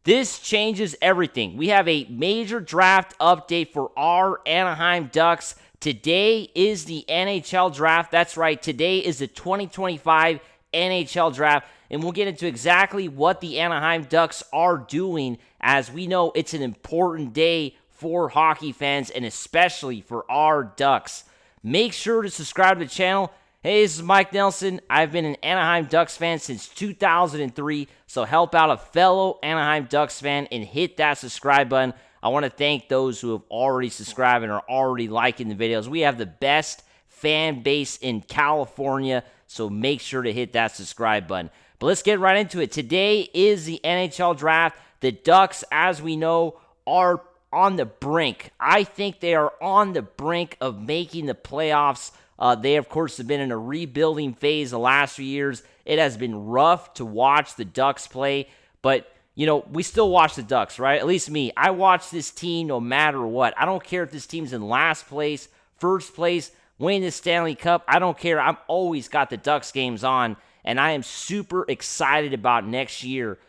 This changes everything. We have a major draft update for our Anaheim Ducks. Today is the NHL Draft. That's right, today is the 2025 NHL Draft, and we'll get into exactly what the Anaheim Ducks are doing, as we know it's an important day for hockey fans and especially for our Ducks. Make sure to subscribe to the channel. Hey, this is Mike Nelson. I've been an Anaheim Ducks fan since 2003, so help out a fellow Anaheim Ducks fan and hit that subscribe button. I want to thank those who have already subscribed and are already liking the videos. We have the best fan base in California, so make sure to hit that subscribe button. But let's get right into it. Today is the NHL Draft. The Ducks, as we know, are on the brink. I think they are on the brink of making the playoffs. They, of course, have been in a rebuilding phase the last few years. It has been rough to watch the Ducks play, but, we still watch the Ducks, right? At least me. I watch this team no matter what. I don't care if this team's in last place, first place, winning the Stanley Cup. I don't care. I've always got the Ducks games on, and I am super excited about next year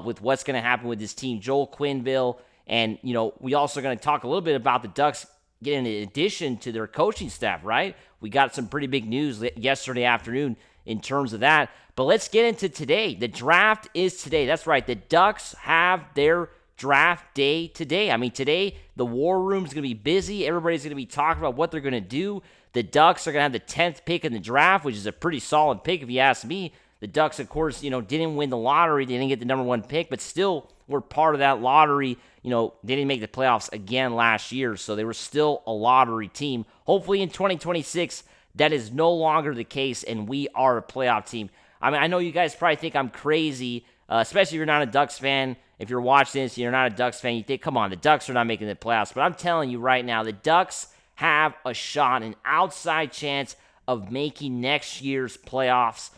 with what's going to happen with this team. Joel Quenneville, and, we also going to talk a little bit about the Ducks getting an addition to their coaching staff, right? We got some pretty big news yesterday afternoon in terms of that. But let's get into today. The draft is today. That's right. The Ducks have their draft day today. I mean, today, the war room is going to be busy. Everybody's going to be talking about what they're going to do. The Ducks are going to have the 10th pick in the draft, which is a pretty solid pick if you ask me. The Ducks, of course, didn't win the lottery. They didn't get the number one pick, but still were part of that lottery. They didn't make the playoffs again last year, so they were still a lottery team. Hopefully in 2026, that is no longer the case, and we are a playoff team. I mean, I know you guys probably think I'm crazy, especially if you're not a Ducks fan. If you're watching this and you're not a Ducks fan, you think, come on, the Ducks are not making the playoffs. But I'm telling you right now, the Ducks have a shot, an outside chance of making next year's playoffs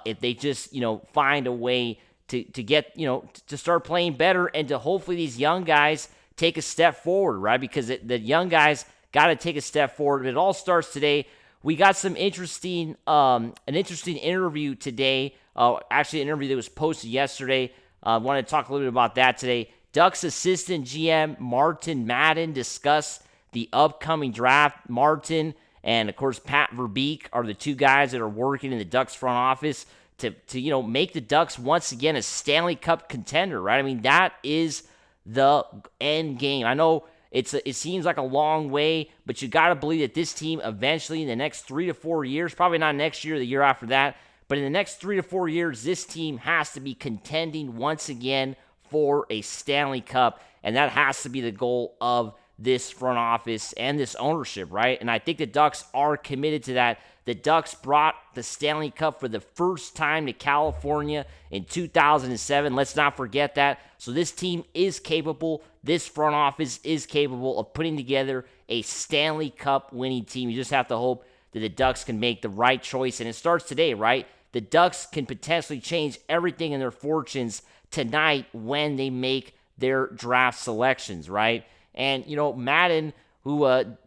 if they just, find a way to get, to start playing better and to hopefully these young guys take a step forward, right? Because the young guys got to take a step forward. It all starts today. We got some an interesting interview today. Actually, an interview that was posted yesterday. I wanted to talk a little bit about that today. Ducks assistant GM Martin Madden discussed the upcoming draft. Martin and, of course, Pat Verbeek are the two guys that are working in the Ducks front office to make the Ducks once again a Stanley Cup contender, right? I mean, that is the end game. I know it seems like a long way, but you got to believe that this team eventually in the next 3 to 4 years, probably not next year, the year after that, but in the next 3 to 4 years, this team has to be contending once again for a Stanley Cup, and that has to be the goal of this front office and this ownership, right? And I think the Ducks are committed to that. The Ducks brought the Stanley Cup for the first time to California in 2007. Let's not forget that. So this team is capable. This front office is capable of putting together a Stanley Cup winning team. You just have to hope that the Ducks can make the right choice. And it starts today, right? The Ducks can potentially change everything in their fortunes tonight when they make their draft selections, right? And, Madden, who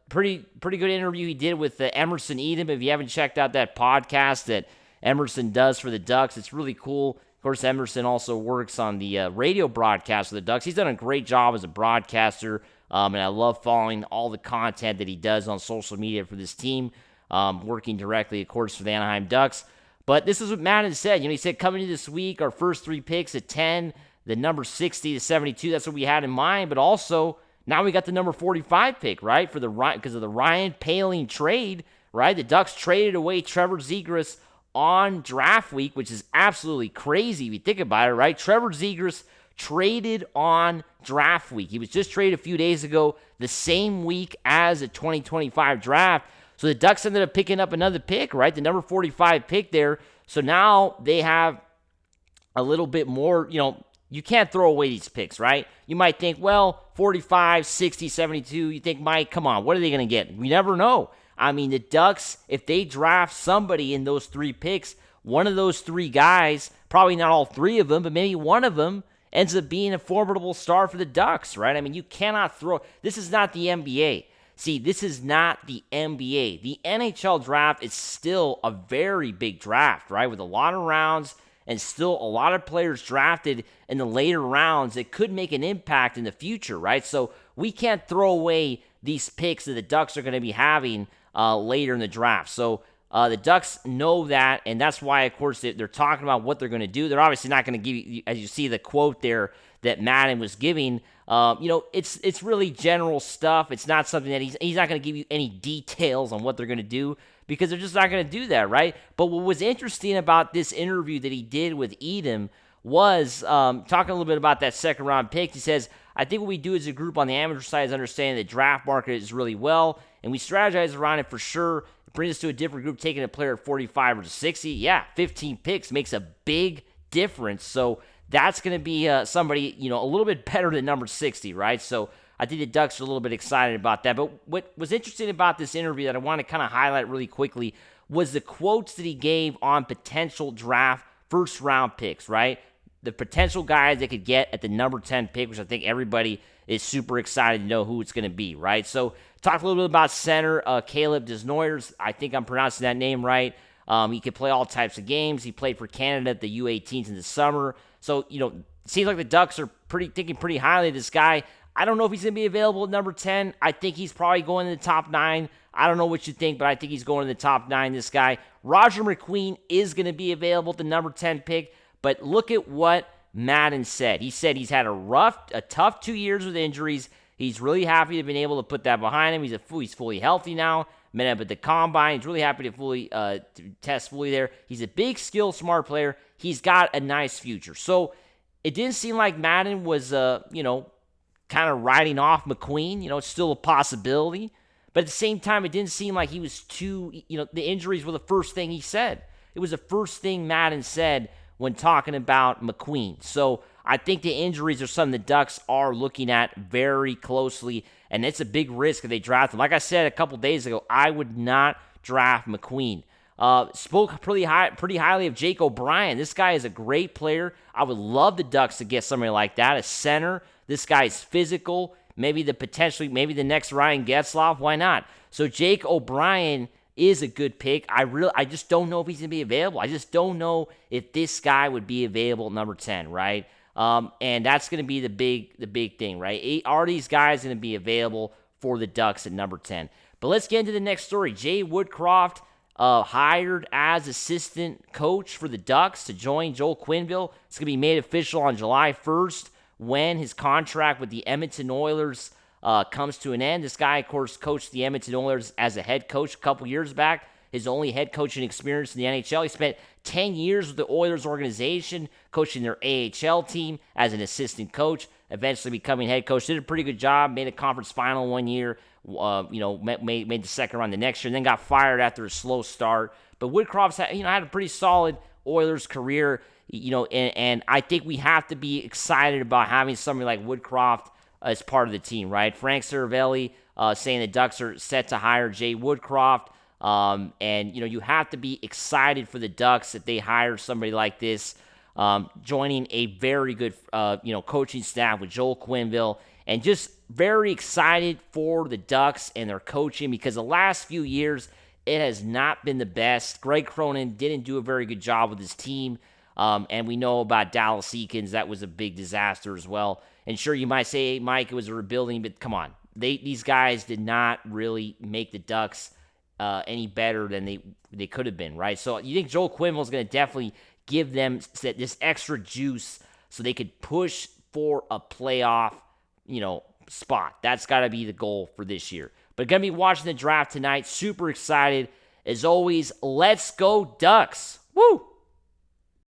pretty good interview he did with Emerson Edom. If you haven't checked out that podcast that Emerson does for the Ducks, it's really cool. Of course, Emerson also works on the radio broadcast of the Ducks. He's done a great job as a broadcaster, and I love following all the content that he does on social media for this team, working directly, of course, for the Anaheim Ducks. But this is what Madden said. He said, coming into this week, our first 3 picks at 10, the number 60 to 72, that's what we had in mind, but also now we got the number 45 pick, right, because of the Ryan Poehling trade, right? The Ducks traded away Trevor Zegras on draft week, which is absolutely crazy if you think about it, right? Trevor Zegras traded on draft week. He was just traded a few days ago, the same week as the 2025 draft. So the Ducks ended up picking up another pick, right? The number 45 pick there. So now they have a little bit more, you can't throw away these picks, right? You might think, well, 45, 60, 72. You think, Mike, come on, what are they going to get? We never know. I mean, the Ducks, if they draft somebody in those 3 picks, one of those 3 guys, probably not all 3 of them, but maybe one of them ends up being a formidable star for the Ducks, right? I mean, you cannot throw. This is not the NBA. See, this is not the NBA. The NHL draft is still a very big draft, right? With a lot of rounds and still a lot of players drafted in the later rounds that could make an impact in the future, right? So we can't throw away these picks that the Ducks are going to be having later in the draft. So the Ducks know that, and that's why, of course, they're talking about what they're going to do. They're obviously not going to give you, as you see the quote there that Madden was giving. It's really general stuff. It's not something that he's not going to give you any details on what they're going to do, because they're just not going to do that, right? But what was interesting about this interview that he did with Edom was talking a little bit about that second-round pick. He says, I think what we do as a group on the amateur side is understanding the draft market is really well, and we strategize around it for sure. It brings us to a different group, taking a player at 45 or 60. Yeah, 15 picks makes a big difference. So that's going to be somebody, a little bit better than number 60, right? So I think the Ducks are a little bit excited about that. But what was interesting about this interview that I want to kind of highlight really quickly was the quotes that he gave on potential draft first-round picks, right? The potential guys they could get at the number 10 pick, which I think everybody is super excited to know who it's going to be, right? So talk a little bit about center Caleb Desnoyers. I think I'm pronouncing that name right. He could play all types of games. He played for Canada at the U18s in the summer. So, it seems like the Ducks are thinking pretty highly of this guy. I don't know if he's going to be available at number 10. I think he's probably going in the top 9. I don't know what you think, but I think he's going in the top 9, this guy. Roger McQueen is going to be available at the number 10 pick, but look at what Madden said. He said he's had a tough 2 years with injuries. He's really happy to have been able to put that behind him. He's fully healthy now. Met up at the combine. He's really happy to test fully there. He's a big, skilled, smart player. He's got a nice future. So it didn't seem like Madden was, kind of writing off McQueen. It's still a possibility. But at the same time, it didn't seem like he was the injuries were the first thing he said. It was the first thing Madden said when talking about McQueen. So I think the injuries are something the Ducks are looking at very closely, and it's a big risk if they draft him. Like I said a couple days ago, I would not draft McQueen. Spoke pretty highly of Jake O'Brien. This guy is a great player. I would love the Ducks to get somebody like that, a center. This guy's physical. Maybe the next Ryan Getzlaf. Why not? So Jake O'Brien is a good pick. I just don't know if he's going to be available. I just don't know if this guy would be available at number 10, right? And that's going to be the big thing, right? Are these guys going to be available for the Ducks at number 10? But let's get into the next story. Jay Woodcroft hired as assistant coach for the Ducks to join Joel Quenneville. It's going to be made official on July 1st when his contract with the Edmonton Oilers comes to an end. This guy, of course, coached the Edmonton Oilers as a head coach a couple years back. His only head coaching experience in the NHL. He spent 10 years with the Oilers organization, coaching their AHL team as an assistant coach, eventually becoming head coach. Did a pretty good job, made a conference final one year, made the second round the next year, and then got fired after a slow start. But Woodcroft's had a pretty solid Oilers career, and I think we have to be excited about having somebody like Woodcroft as part of the team, right? Frank Cervelli saying the Ducks are set to hire Jay Woodcroft. And you have to be excited for the Ducks if they hire somebody like this, joining a very good, coaching staff with Joel Quenneville, and just very excited for the Ducks and their coaching, because the last few years, it has not been the best. Greg Cronin didn't do a very good job with his team. And we know about Dallas Eakins. That was a big disaster as well. And sure, you might say, hey, Mike, it was a rebuilding, but come on. These guys did not really make the Ducks any better than they could have been, right? So you think Joel Quenneville is going to definitely give them this extra juice so they could push for a playoff, spot. That's got to be the goal for this year. But going to be watching the draft tonight. Super excited. As always, let's go Ducks. Woo!